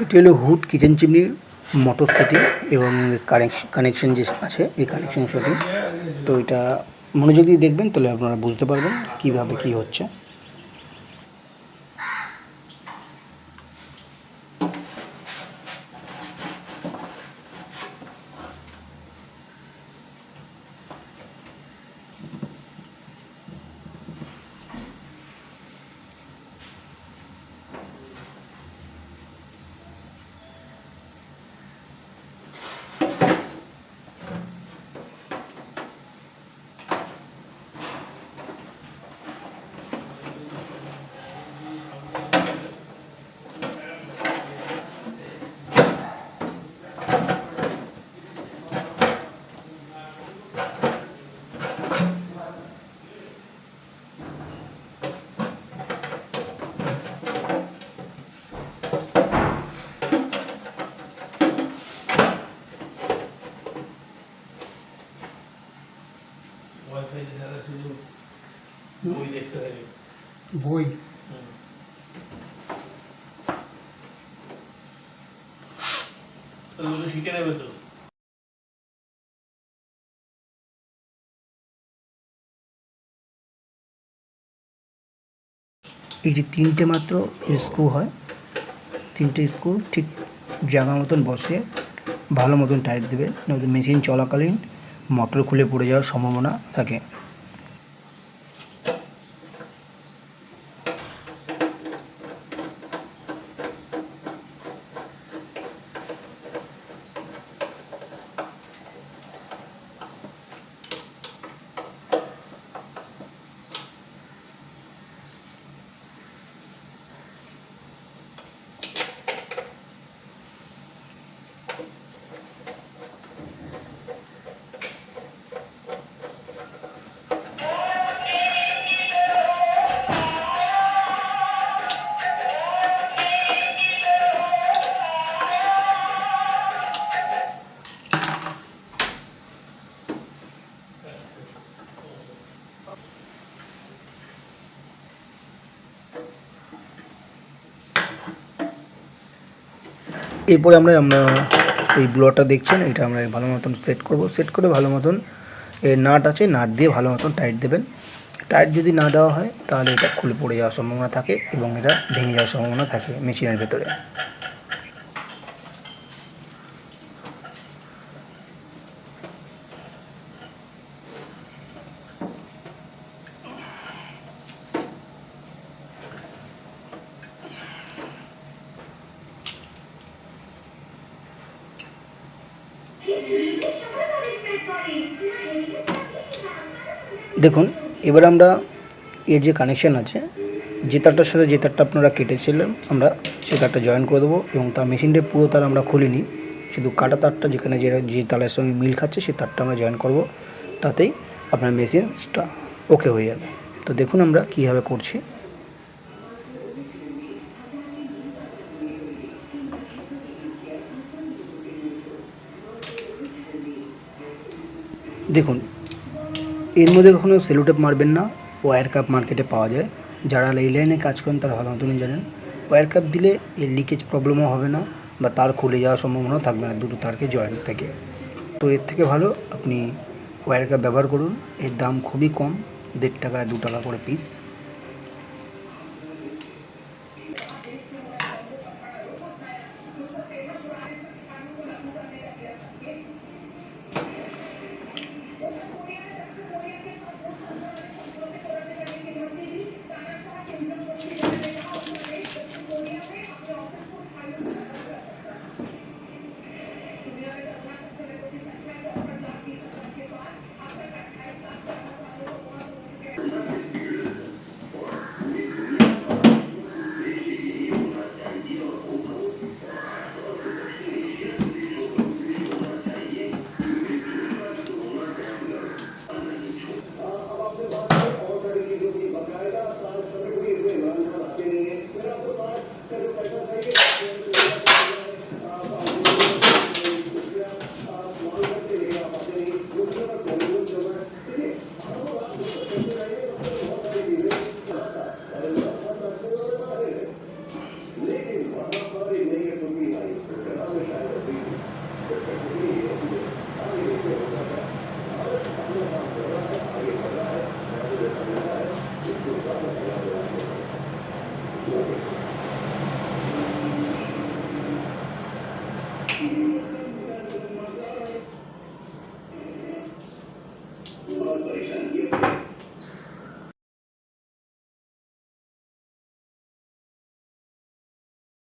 এটি হলো hood kitchen চিমনির motor setting এবং কানেকশন যে আছে এই কানেকশন সেটিং। তো এটা মনোযোগ দিয়ে দেখবেন তাহলে আপনারা বুঝতে পারবেন কীভাবে কী হচ্ছে। বই শিখে নেবে তো। এই যে তিনটে মাত্র স্ক্রু হয়, তিনটে স্ক্রু ঠিক জায়গা মতন বসে ভালো মতন টাইট দেবে, নয়তো মেশিন চলাকালীন মোটর খুলে পড়ে যাওয়ার সম্ভাবনা থাকে। এরপরে আমরা এই ব্লোয়ারটা দেখছেন, এটা আমরা ভালো মতন সেট করব। সেট করে ভালো মতন এর নাট আছে, নাট দিয়ে ভালো মতন টাইট দেবেন। টাইট যদি না দেওয়া হয় তাহলে এটা খুলে পড়ে যাওয়ার সম্ভাবনা থাকে এবং এটা ভেঙে যাওয়ার সম্ভাবনা থাকে মেশিনের ভেতরে। দেখুন, এবার আমরা এর যে কানেকশান আছে, যে তারটার সাথে যে তারটা আপনারা কেটেছিলেন আমরা সে তারটা জয়েন করে দেবো এবং তার মেশিনটা পুরো তার আমরা খুলিনি, শুধু কাটা তারটা যেখানে যে তারের সঙ্গে মিল খাচ্ছে সেই তারটা আমরা জয়েন করব, তাতেই আপনার মেশিনটা ওকে হয়ে যাবে। তো দেখুন আমরা কীভাবে করছি। দেখুন, এর মধ্যে কখনো সেলোটেপ মারবেন না, ওয়্যার কাপ মার্কেটে পাওয়া যায়। যারা এই লাইনে কাজ করেন তারা ভালো মতনই জানেন। ওয়্যার কাপ দিলে এর লিকেজ প্রবলেমও হবে না বা তার খুলে যাওয়ার সম্ভাবনাও থাকবে না দুটো তারকে জয়েন্ট থেকে। তো এর থেকে ভালো আপনি ওয়্যার কাপ ব্যবহার করুন। এর দাম খুবই কম, 1.5 টাকা 2 টাকা করে পিস।